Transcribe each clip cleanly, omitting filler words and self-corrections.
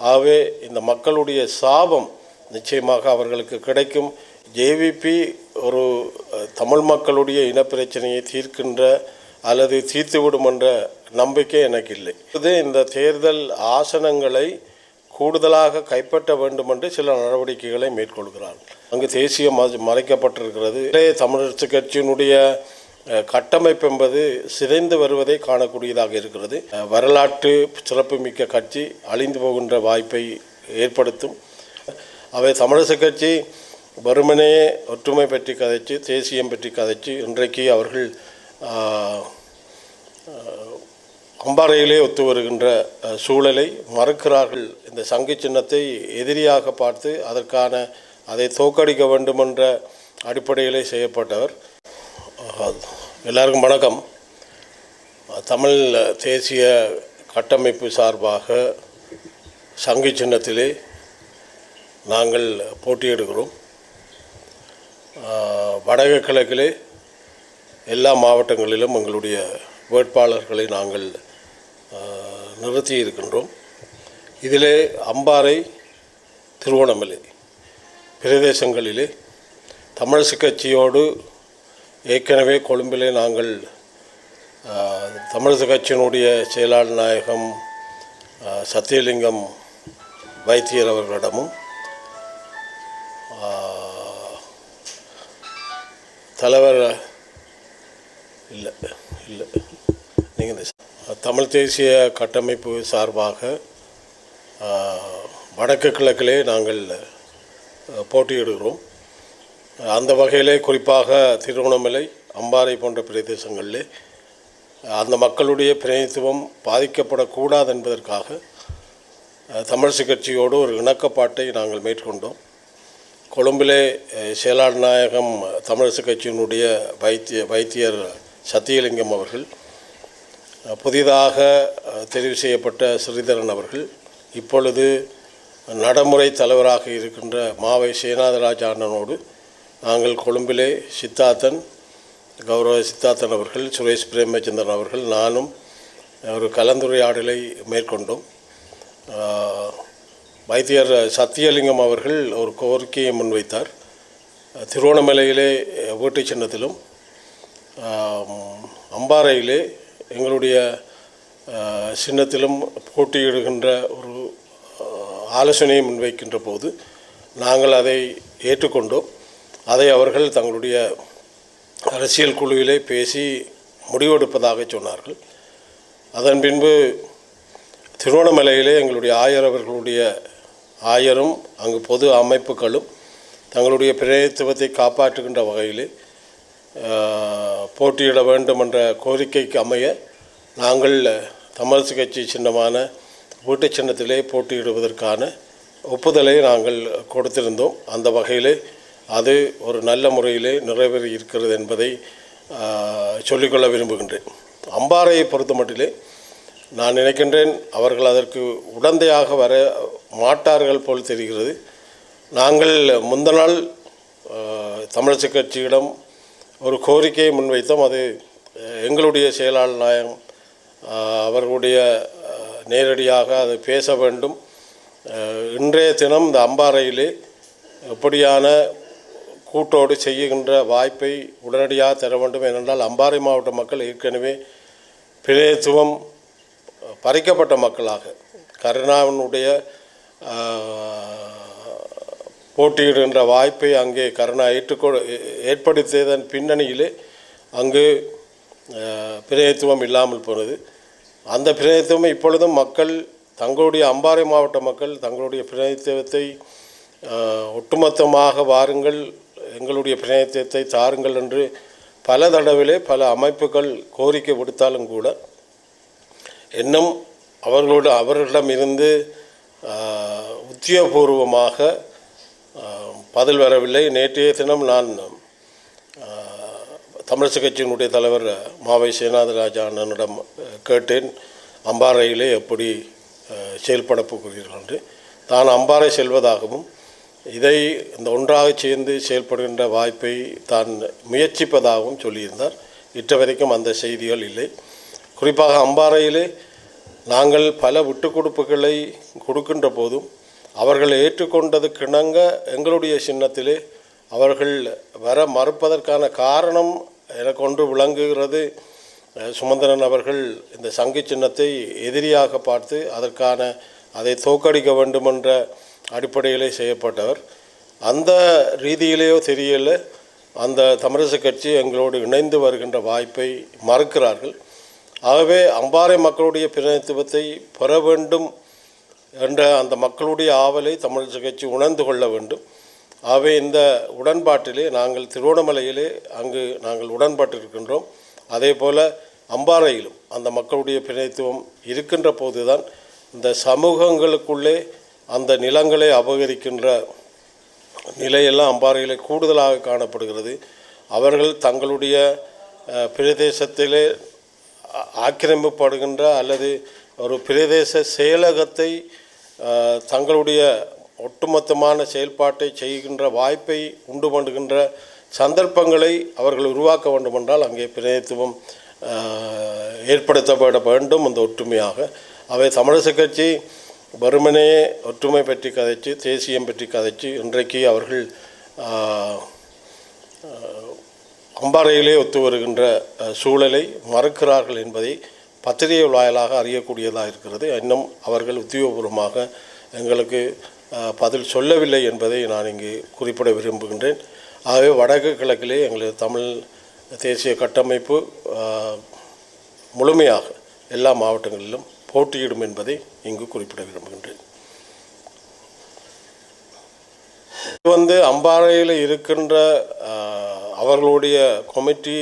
ஆகவே இந்த மக்களுடைய சாபம் நிச்சயமாக அவர்களுக்கு கிடைக்கும். ஜேவிபி ஒரு தமிழ் மக்களுடைய இனப்பிரச்சனையை தீர்க்கின்ற அல்லது தீர்த்துவிடும் என்ற நம்பிக்கை எனக்கு இல்லை. இந்த தேர்தல் ஆசனங்களை கூடுதலாக கைப்பற்ற வேண்டும் என்று சில நடவடிக்கைகளை மேற்கொள்கிறார். அங்கு தேசியம் மறைக்கப்பட்டிருக்கிறது. தமிழரசு கட்சியினுடைய கட்டமைப்பு என்பது சிதைந்து வருவதை காணக்கூடியதாக இருக்கிறது. வரலாற்று சிறப்புமிக்க கட்சி அழிந்து போகின்ற வாய்ப்பை ஏற்படுத்தும். அவை தமிழரசு கட்சி வெறுமனே ஒற்றுமை பற்றி கதைச்சு, தேசியம் பற்றி கதைச்சு, இன்றைக்கு அவர்கள் அம்பாறையிலே ஒத்து வருகின்ற சூழலை மறுக்கிறார்கள். இந்த சங்கு சின்னத்தை எதிரியாக பார்த்து அதை தோற்கடிக்க வேண்டும் என்ற அடிப்படையிலே செய்யப்பட்டவர். எல்லாருக்கும் வணக்கம். தமிழ் தேசிய கட்டமைப்பு சார்பாக சங்கு சின்னத்திலே நாங்கள் போட்டியிடுகிறோம். வடக்கு கிழக்கிலே எல்லா மாவட்டங்களிலும் எங்களுடைய வேட்பாளர்களை நாங்கள் நிறுத்தி இருக்கின்றோம். இதிலே அம்பாறை, திருவோணமலை பிரதேசங்களிலே தமிழரசு கட்சியோடு ஏற்கனவே கொழும்பிலே நாங்கள் தமிழரசு கட்சியினுடைய செயலாளர் நாயகம் சத்தியலிங்கம் வைத்தியர் அவர்களிடமும் தலைவர் இல்லை நீங்கள் தமிழ் தேசிய கட்டமைப்பு சார்பாக வடக்கு கிழக்கிலே நாங்கள் போட்டியிடுகிறோம். அந்த வகையிலே குறிப்பாக திருவண்ணாமலை, அம்பாறை போன்ற பிரதேசங்களிலே அந்த மக்களுடைய பிரதிநிதித்துவம் பாதிக்கப்படக்கூடாது என்பதற்காக தமிழரசு கட்சியோடு ஒரு இணக்கப்பாட்டை நாங்கள் மேற்கொண்டோம். கொழும்பிலே செயலாளர் நாயகம் தமிழரசு கட்சியினுடைய வைத்தியர் சத்தியலிங்கம் அவர்கள், புதிதாக தெரிவு செய்யப்பட்ட ஸ்ரீதரன் அவர்கள், இப்பொழுது நடைமுறை தலைவராக இருக்கின்ற மாவை சேனாதராஜ அண்ணனோடு நாங்கள் கொழும்பிலே கௌரவ சித்தார்த்தன் அவர்கள், சுரேஷ் பிரேமச்சந்திரன் அவர்கள், நானும் ஒரு கலந்துரையாடலை மேற்கொண்டோம். வைத்தியர் சத்தியலிங்கம் அவர்கள் ஒரு கோரிக்கையை முன்வைத்தார். திருவோணமலையிலே வீட்டு சின்னத்திலும் அம்பாறையிலே எங்களுடைய சின்னத்திலும் போட்டியிடுகின்ற ஒரு ஆலோசனையை முன்வைக்கின்ற போது நாங்கள் அதை ஏற்றுக்கொண்டோம். அதை அவர்கள் தங்களுடைய அரசியல் குழுவிலே பேசி முடிவெடுப்பதாக சொன்னார்கள். அதன் பின்பு திருவோணமலையிலே எங்களுடைய அவர்களுடைய ஆயரும் அங்கு பொது அமைப்புகளும் தங்களுடைய பிரதிநிதித்துவத்தை காப்பாற்றுகின்ற வகையிலே போட்டியிட வேண்டும் என்ற கோரிக்கைக்கு அமைய நாங்கள் தமிழரசு கட்சி சின்னமான வீட்டு சின்னத்திலே போட்டியிடுவதற்கான ஒப்புதலை நாங்கள் கொடுத்திருந்தோம். அந்த வகையிலே அது ஒரு நல்ல முறையிலே நிறைவேறி இருக்கிறது என்பதை சொல்லிக்கொள்ள விரும்புகின்றேன். அம்பாறையை பொறுத்த மட்டிலே நான் நினைக்கின்றேன் அவர்கள் அதற்கு உடந்தையாக வர மாட்டார்கள் போல் தெரிகிறது. நாங்கள் முந்த நாள் தமிழரசு கட்சியிடம் ஒரு கோரிக்கையை முன்வைத்தோம். அது எங்களுடைய செயலாளர் நாயகம் அவர்களுடைய நேரடியாக அது பேச வேண்டும். இன்றைய தினம் இந்த அம்பாறையிலே எப்படியான கூட்டோடு செய்கின்ற வாய்ப்பை உடனடியாக தர வேண்டும். ஏனென்றால் அம்பாறை மாவட்ட மக்கள் ஏற்கனவே பிரதிநிதித்துவம் பறிக்கப்பட்ட மக்களாக கருணாவினுடைய போட்டியிடுகின்ற வாய்ப்பை அங்கே கருணா ஏற்படுத்தியதன் பின்னணியிலே அங்கு பிரதிநிதித்துவம் இல்லாமல் போனது. அந்த பிரதிநிதித்துவம் இப்பொழுதும் மக்கள் தங்களுடைய அம்பாறை மாவட்ட மக்கள் தங்களுடைய பிரதிநிதித்துவத்தை ஒட்டுமொத்தமாக வாருங்கள், எங்களுடைய பிரதிநிதித்துவத்தை தாருங்கள் என்று பல தடவிலே பல அமைப்புகள் கோரிக்கை விடுத்தாலும் கூட இன்னும் அவர்களிடமிருந்து உத்தியோகபூர்வமாக பதில் வரவில்லை. நேற்றைய தினம் நான் தமிழரசு கட்சியினுடைய தலைவர் மாவை சேனாதராஜ அண்ணனிடம் கேட்டேன், அம்பாறையிலே எப்படி செயல்பட போகிறீர்கள் என்று. தான் அம்பாறை செல்வதாகவும் இதை இந்த ஒன்றாக சேர்ந்து செயல்படுகின்ற வாய்ப்பை தான் முயற்சிப்பதாகவும் சொல்லியிருந்தார். இற்ற வரைக்கும் அந்த செய்திகள் இல்லை. குறிப்பாக அம்பாறையிலே நாங்கள் பல விட்டுக்கொடுப்புகளை கொடுக்கின்ற போதும் அவர்கள் ஏற்றுக்கொண்டதுக்கிணங்க எங்களுடைய சின்னத்திலே அவர்கள் வர மறுப்பதற்கான காரணம் எனக்கு ஒன்று விளங்குகிறது. சுமந்திரன் அவர்கள் இந்த சங்கு சின்னத்தை எதிரியாக பார்த்து அதை தோற்கடிக்க வேண்டுமென்ற அடிப்படையிலே செய்யப்பட்டவர். அந்த ரீதியிலேயோ தெரியல, அந்த தமிழரசு கட்சி எங்களோடு இணைந்து வருகின்ற வாய்ப்பை மறுக்கிறார்கள். ஆகவே அம்பாறை மக்களுடைய பிரதிநிதித்துவத்தை பெற வேண்டும் என்ற அந்த மக்களுடைய ஆவலை தமிழரசு கட்சி உணர்ந்து கொள்ள வேண்டும். ஆகவே இந்த உடன்பாட்டிலே நாங்கள் திருவோணமலையிலே நாங்கள் உடன்பட்டிருக்கின்றோம். அதே போல் அம்பாறையிலும் அந்த மக்களுடைய பிரதிநிதித்துவம் இருக்கின்ற போதுதான் இந்த சமூகங்களுக்குள்ளே அந்த நிலங்களை அபகரிக்கின்ற நிலையெல்லாம் அம்பாறையில் கூடுதலாக காணப்படுகிறது. அவர்கள் தங்களுடைய பிரதேசத்திலே ஆக்கிரமிப்படுகின்ற அல்லது ஒரு பிரதேச செயலகத்தை தங்களுடைய ஒட்டுமொத்தமான செயல்பாட்டை செய்கின்ற வாய்ப்பை உண்டு பண்ணுகின்ற சந்தர்ப்பங்களை அவர்கள் உருவாக்க வேண்டுமென்றால் அங்கே பிரதிநிதித்துவம் ஏற்படுத்தப்பட வேண்டும். அந்த ஒற்றுமையாக அவை தமிழரசு கட்சி வெறுமனே ஒற்றுமை பற்றி கதைச்சு, தேசியம் பற்றி கதைச்சு இன்றைக்கு அவர்கள் அம்பாறையிலே ஒத்து வருகின்ற சூழலை மறுக்கிறார்கள் என்பதை பத்திரிகை வாயிலாக அறியக்கூடியதாக இருக்கிறது. இன்னும் அவர்கள் உத்தியோகபூர்வமாக எங்களுக்கு பதில் சொல்லவில்லை என்பதை நான் இங்கு குறிப்பிட விரும்புகின்றேன். ஆகவே வடக்கு கிழக்கிலே எங்களது தமிழ் தேசிய கட்டமைப்பு முழுமையாக எல்லா மாவட்டங்களிலும் போட்டியிடும் என்பதை இங்கு குறிப்பிட விரும்புகின்றேன். இது அம்பாறையில் இருக்கின்ற அவர்களுடைய கமிட்டி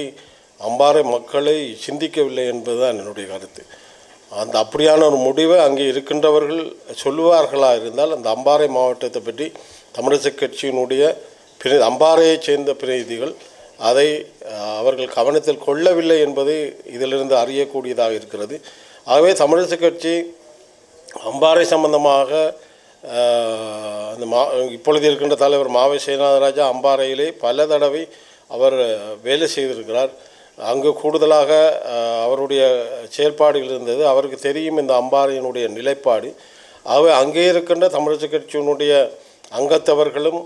அம்பாறை மக்களை சிந்திக்கவில்லை என்பதுதான் என்னுடைய கருத்து. அப்படியான ஒரு முடிவை அங்கே இருக்கின்றவர்கள் சொல்லுவார்களாக இருந்தால் அந்த அம்பாறை மாவட்டத்தை பற்றி தமிழரசு கட்சியினுடைய அம்பாறையைச் சேர்ந்த பிரதிநிதிகள் அதை அவர்கள் கவனத்தில் கொள்ளவில்லை என்பது இதிலிருந்து அறியக்கூடியதாக இருக்கிறது. ஆகவே தமிழரசு கட்சி அம்பாறை சம்பந்தமாக அந்த இப்பொழுது இருக்கின்ற தலைவர் மாவை சேனாதராஜா அம்பாறையிலே பல தடவை அவர் வேலை செய்திருக்கிறார். அங்கு கூடுதலாக அவருடைய செயல்பாடுகள் இருந்தது. அவருக்கு தெரியும் இந்த அம்பாறையினுடைய நிலைப்பாடு. ஆகவே அங்கே இருக்கின்ற தமிழரசு கட்சியினுடைய அங்கத்தவர்களும்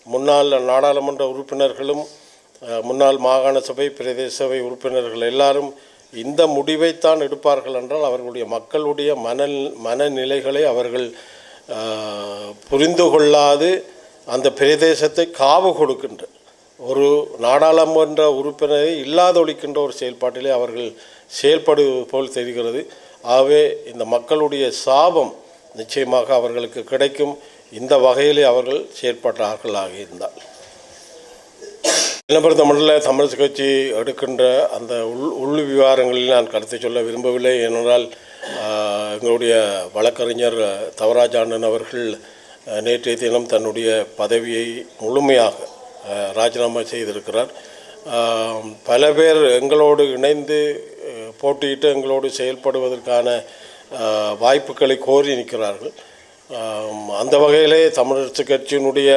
முன்னாள் நாடாளுமன்ற உறுப்பினர்களும் முன்னாள் மாகாண சபை பிரதேச சபை உறுப்பினர்கள் எல்லாரும் இந்த முடிவைத்தான் எடுப்பார்கள் என்றால் அவர்களுடைய மக்களுடைய மனநிலைகளை அவர்கள் புரிந்து கொள்ளாது அந்த பிரதேசத்தை காவு கொடுக்கின்ற ஒரு நாடாளுமன்ற உறுப்பினரை இல்லாதொழிக்கின்ற ஒரு செயல்பாட்டிலே அவர்கள் செயல்படுவது போல் தெரிகிறது. ஆகவே இந்த மக்களுடைய சாபம் நிச்சயமாக அவர்களுக்கு கிடைக்கும். இந்த வகையிலே அவர்கள் செயற்பட்டார்களாக இருந்தால் தமிழில் தமிழரசு கட்சி எடுக்கின்ற அந்த உள் விவகாரங்களில் நான் கருத்தை சொல்ல விரும்பவில்லை. ஏனென்றால் எங்களுடைய வழக்கறிஞர் தவராஜ் ஆண்டன் அவர்கள் நேற்றைய தினம் தன்னுடைய பதவியை முழுமையாக ராஜினாமா செய்திருக்கிறார். பல பேர் எங்களோடு இணைந்து போட்டியிட்டு எங்களோடு செயல்படுவதற்கான வாய்ப்புகளை கோரி நிற்கிறார்கள். அந்த வகையிலே தமிழரசு கட்சியினுடைய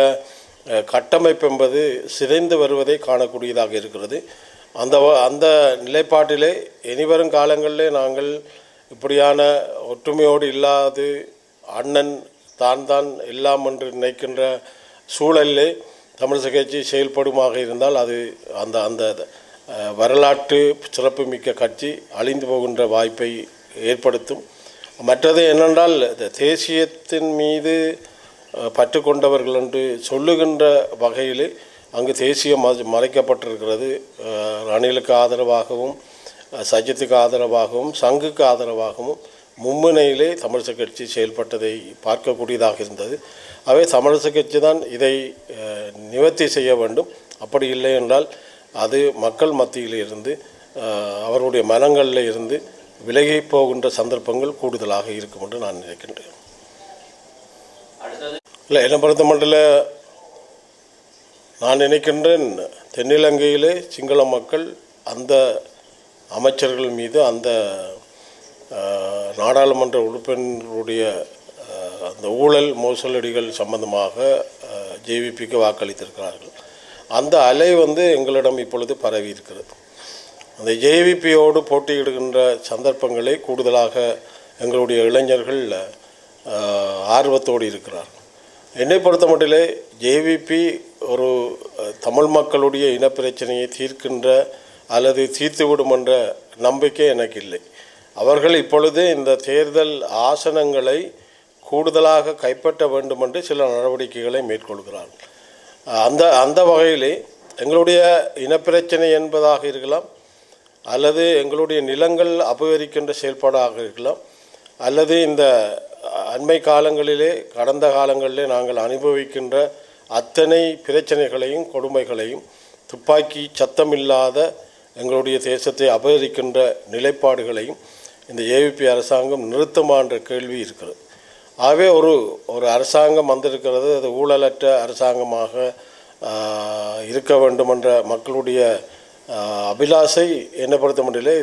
கட்டமைப்பு என்பது சிதைந்து வருவதை காணக்கூடியதாக இருக்கிறது. அந்த நிலைப்பாட்டிலே இனிவரும் காலங்களிலே நாங்கள் இப்படியான ஒற்றுமையோடு இல்லாது அண்ணன் தான் எல்லாம் என்று நினைக்கின்ற சூழலிலே தமிழரசு கட்சி செயல்படுமாக இருந்தால் அது அந்த வரலாற்று சிறப்புமிக்க கட்சி அழிந்து போகின்ற வாய்ப்பை ஏற்படுத்தும். மற்றது என்னென்றால் தேசியத்தின் மீது பற்று கொண்டவர்கள் என்று சொல்லுகின்ற வகையில் அங்கு தேசியம் மறைக்கப்பட்டிருக்கிறது. ரணிலுக்கு ஆதரவாகவும் சஜித்துக்கு ஆதரவாகவும் சங்குக்கு ஆதரவாகவும் மும்முனையிலே தமிழரசு கட்சி செயல்பட்டதை பார்க்கக்கூடியதாக இருந்தது. அவை தமிழரசு கட்சி தான் இதை நிவர்த்தி செய்ய வேண்டும். அப்படி இல்லை என்றால் அது மக்கள் மத்தியில் இருந்து அவருடைய மனங்களில் இருந்து விலகி போகின்ற சந்தர்ப்பங்கள் கூடுதலாக இருக்கும் என்று நான் நினைக்கின்றேன். இல்லை, என்னை பொறுத்த மட்டும் நான் நினைக்கின்றேன் தென்னிலங்கையிலே சிங்கள மக்கள் அந்த அமைச்சர்கள் மீது அந்த நாடாளுமன்ற உறுப்பினருடைய அந்த ஊழல் மோசடிகள் சம்பந்தமாக ஜேவிபிக்கு வாக்களித்திருக்கிறார்கள். அந்த அலை எங்களிடம் இப்பொழுது பரவி இருக்கிறது. அந்த ஜேவிபியோடு போட்டியிடுகின்ற சந்தர்ப்பங்களை கூடுதலாக எங்களுடைய இளைஞர்கள் ஆர்வத்தோடு இருக்கிறார். என்னை பொறுத்த மட்டிலே ஜேவிபி ஒரு தமிழ் மக்களுடைய இனப்பிரச்சனையை தீர்க்கின்ற அல்லது தீர்த்துவிடும் என்ற நம்பிக்கை எனக்கு இல்லை. அவர்கள் இப்பொழுது இந்த தேர்தல் ஆசனங்களை கூடுதலாக கைப்பற்ற வேண்டும் என்று சில நடவடிக்கைகளை மேற்கொள்கிறார்கள். அந்த வகையிலே எங்களுடைய இனப்பிரச்சனை என்பதாக இருக்கலாம், அல்லது எங்களுடைய நிலங்கள் அபகரிக்கின்ற செயல்பாடாக இருக்கலாம், அல்லது இந்த அண்மை காலங்களிலே கடந்த காலங்களிலே நாங்கள் அனுபவிக்கின்ற அத்தனை பிரச்சனைகளையும் கொடுமைகளையும் துப்பாக்கி சத்தமில்லாத எங்களுடைய தேசத்தை அபகரிக்கின்ற நிலைப்பாடுகளையும் இந்த ஏவிபி அரசாங்கம் நிறுத்துமா என்ற கேள்வி இருக்கிறது. ஆகவே ஒரு அரசாங்கம் வந்திருக்கிறது, அது ஊழலற்ற அரசாங்கமாக இருக்க வேண்டும் என்ற மக்களுடைய அபிலாஷை என்னை பொறுத்த மட்டிலே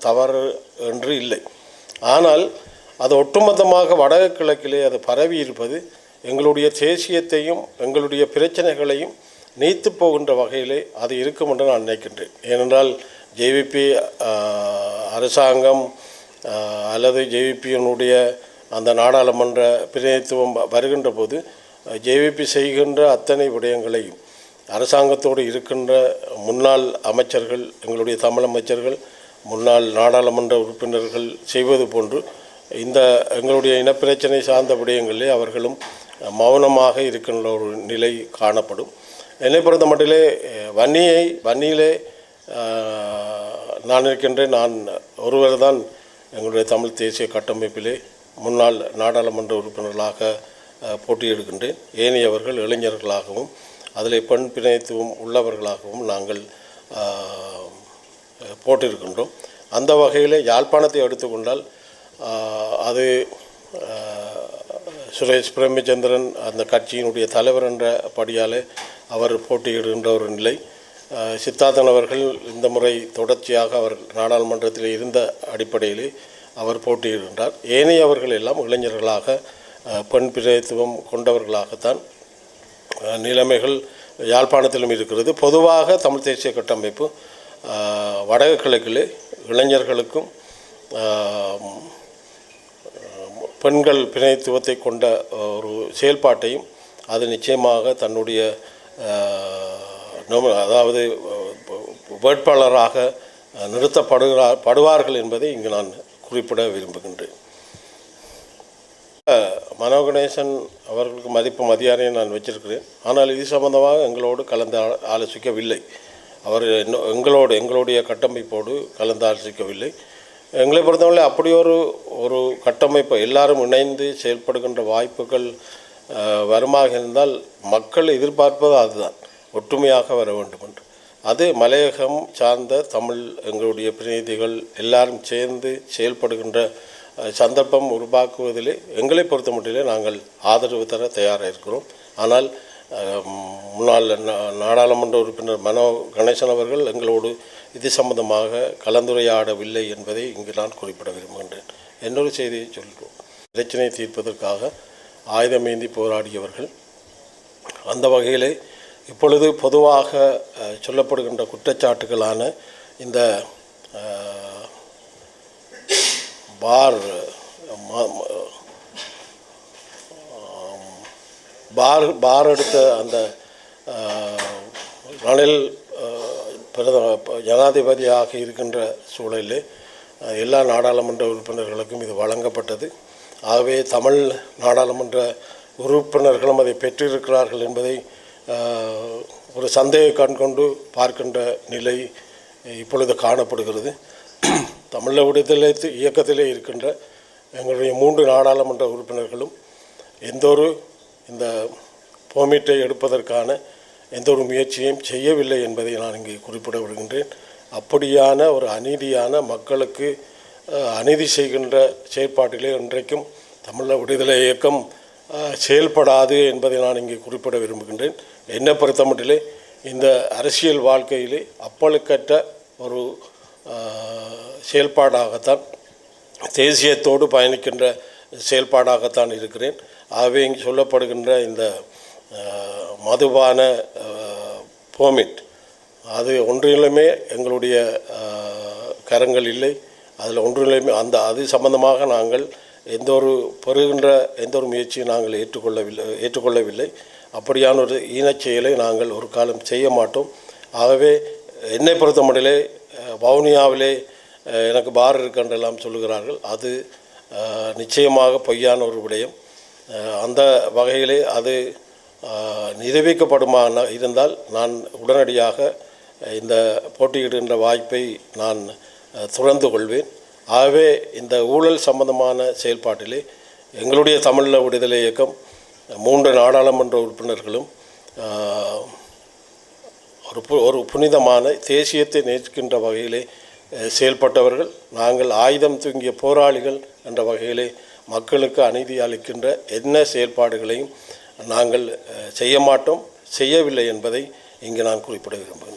தவறு என்று இல்லை. ஆனால் அது ஒட்டுமொத்தமாக வடக்கு கிழக்கிலே அது பரவி இருப்பது எங்களுடைய தேசியத்தையும் எங்களுடைய பிரச்சனைகளையும் நீத்து போகின்ற வகையிலே அது இருக்கும் என்று நான் நினைக்கின்றேன். ஏனென்றால் ஜேவிபி அரசாங்கம் அல்லது ஜேவிபியினுடைய அந்த நாடாளுமன்ற பிரதிநிதித்துவம் வருகின்ற போது ஜேவிபி செய்கின்ற அத்தனை விடயங்களையும் அரசாங்கத்தோடு இருக்கின்ற முன்னாள் அமைச்சர்கள், எங்களுடைய தமிழ் அமைச்சர்கள், முன்னாள் நாடாளுமன்ற உறுப்பினர்கள் செய்வது போன்று இந்த எங்களுடைய இனப்பிரச்சனை சார்ந்த விடயங்களிலே அவர்களும் மௌனமாக இருக்கின்ற ஒரு நிலை காணப்படும். என்னை பொறுத்த மட்டிலே வன்னியிலே நான் இருக்கின்றேன். நான் ஒருவர் தான் எங்களுடைய தமிழ் தேசிய கட்டமைப்பிலே முன்னாள் நாடாளுமன்ற உறுப்பினர்களாக போட்டியிடுகின்றேன். ஏனையவர்கள் இளைஞர்களாகவும் அதில் பெண் பிரதிநிதித்துவம் உள்ளவர்களாகவும் நாங்கள் போட்டிருக்கின்றோம். அந்த வகையில் யாழ்ப்பாணத்தை எடுத்துக்கொண்டால் அது சுரேஷ் பிரேமச்சந்திரன் அந்த கட்சியினுடைய தலைவர் என்ற படியாலே அவர் போட்டியிடுகின்ற ஒரு நிலை. சித்தார்த்தன் அவர்கள் இந்த முறை தொடர்ச்சியாக அவர் நாடாளுமன்றத்தில் இருந்த அடிப்படையிலே அவர் போட்டியிடுகின்றார். ஏனையவர்கள் எல்லாம் இளைஞர்களாக பெண் பிரதிநிதித்துவம் கொண்டவர்களாகத்தான் நிலைமைகள் யாழ்ப்பாணத்திலும் இருக்கிறது. பொதுவாக தமிழ் தேசிய கட்டமைப்பு வடக்கு கிழக்கிலே இளைஞர்களுக்கும் பெண்கள் பிரதிநிதித்துவத்தை கொண்ட ஒரு செயல்பாட்டையும் அது நிச்சயமாக தன்னுடைய அதாவது வேட்பாளராக நிறுத்தப்படுவார்கள் என்பதை இங்கு நான் குறிப்பிட விரும்புகின்றேன். மனோ கணேசன் அவர்களுக்கு மதிப்பு மரியாதையை நான் வச்சிருக்கிறேன். ஆனால் இது சம்பந்தமாக எங்களோடு கலந்து ஆலோசிக்கவில்லை. அவர் எங்களுடைய கட்டமைப்போடு கலந்து ஆலோசிக்கவில்லை. எங்களை பொறுத்தவரை அப்படி ஒரு கட்டமைப்பை எல்லாரும் இணைந்து செயல்படுகின்ற வாய்ப்புகள் வருமாக இருந்தால் மக்கள் எதிர்பார்ப்பது அதுதான், ஒற்றுமையாக வர வேண்டும் என்று. அது மலையகம் சார்ந்த தமிழ் எங்களுடைய பிரதிநிதிகள் எல்லாரும் சேர்ந்து செயல்படுகின்ற சந்தர்ப்பம் உருவாக்குவதிலே எங்களை பொறுத்த மட்டிலே நாங்கள் ஆதரவு தர தயாராக இருக்கிறோம். ஆனால் முன்னாள் நாடாளுமன்ற உறுப்பினர் மனோ கணேசன் அவர்கள் எங்களோடு இது சம்பந்தமாக கலந்துரையாடவில்லை என்பதை இங்கு நான் குறிப்பிட விரும்புகின்றேன். இன்னொரு செய்தியை சொல்கிறோம். பிரச்சனையை தீர்ப்பதற்காக ஆயுதமேந்தி போராடியவர்கள். அந்த வகையிலே இப்பொழுது பொதுவாக சொல்லப்படுகின்ற குற்றச்சாட்டுகளான இந்த பார் எடுத்த அந்த ரணில் ஜனாதிபதியாக இருக்கின்ற சூழலில் எல்லா நாடாளுமன்ற உறுப்பினர்களுக்கும் இது வழங்கப்பட்டது. ஆகவே தமிழ் நாடாளுமன்ற உறுப்பினர்களும் அதை பெற்றிருக்கிறார்கள் என்பதை ஒரு சந்தேக கண் கொண்டு பார்க்கின்ற நிலை இப்பொழுது காணப்படுகிறது. தமிழ் விடுதலை இயக்கத்திலே இருக்கின்ற எங்களுடைய 3 நாடாளுமன்ற உறுப்பினர்களும் இந்த பெர்மிட்டை எடுப்பதற்கான எந்த ஒரு முயற்சியையும் செய்யவில்லை என்பதை நான் இங்கே குறிப்பிட விடுகின்றேன். அப்படியான ஒரு அநீதியான மக்களுக்கு அநீதி செய்கின்ற செயற்பாட்டிலே இன்றைக்கும் தமிழ் விடுதலை இயக்கம் செயல்படாது என்பதை நான் இங்கே குறிப்பிட விரும்புகின்றேன். என்னை பொறுத்த மட்டிலே இந்த அரசியல் வாழ்க்கையிலே அப்பழுக்கற்ற ஒரு செயல்பாடாகத்தான், தேசியத்தோடு பயணிக்கின்ற செயல்பாடாகத்தான் இருக்கிறேன். ஆகவே இங்கு சொல்லப்படுகின்ற இந்த மதுபான பெர்மிட் அது ஒன்றிலுமே எங்களுடைய கரங்கள் இல்லை. அதில் ஒன்றிலையுமே அது சம்பந்தமாக நாங்கள் எந்த ஒரு முயற்சியும் நாங்கள் ஏற்றுக்கொள்ளவில்லை. அப்படியான ஒரு ஈனச் செயலை நாங்கள் ஒரு காலம் செய்ய மாட்டோம். ஆகவே என்னை பொறுத்தமட்டிலே வவுனியாவிலே எனக்கு பார் இருக்கின்றெல்லாம் சொல்லுகிறார்கள். அது நிச்சயமாக பொய்யான ஒரு விடயம். அந்த வகையிலே அது நிரூபிக்கப்படுமான இருந்தால் நான் உடனடியாக இந்த போட்டியிடுகின்ற வாய்ப்பை நான் துறந்து கொள்வேன். ஆகவே இந்த ஊழல் சம்பந்தமான செயல்பாட்டிலே எங்களுடைய தமிழீழ விடுதலை இயக்கம் 3 நாடாளுமன்ற உறுப்பினர்களும் ஒரு புனிதமான தேசியத்தை நேசிக்கின்ற வகையிலே செயல்பட்டவர்கள். நாங்கள் ஆயுதம் தூங்கிய போராளிகள் என்ற வகையிலே மக்களுக்கு அநீதி அளிக்கின்ற என்ன செயல்பாடுகளையும் நாங்கள் செய்ய மாட்டோம், செய்யவில்லை என்பதை இங்கு நான் குறிப்பிட விரும்புகிறேன்.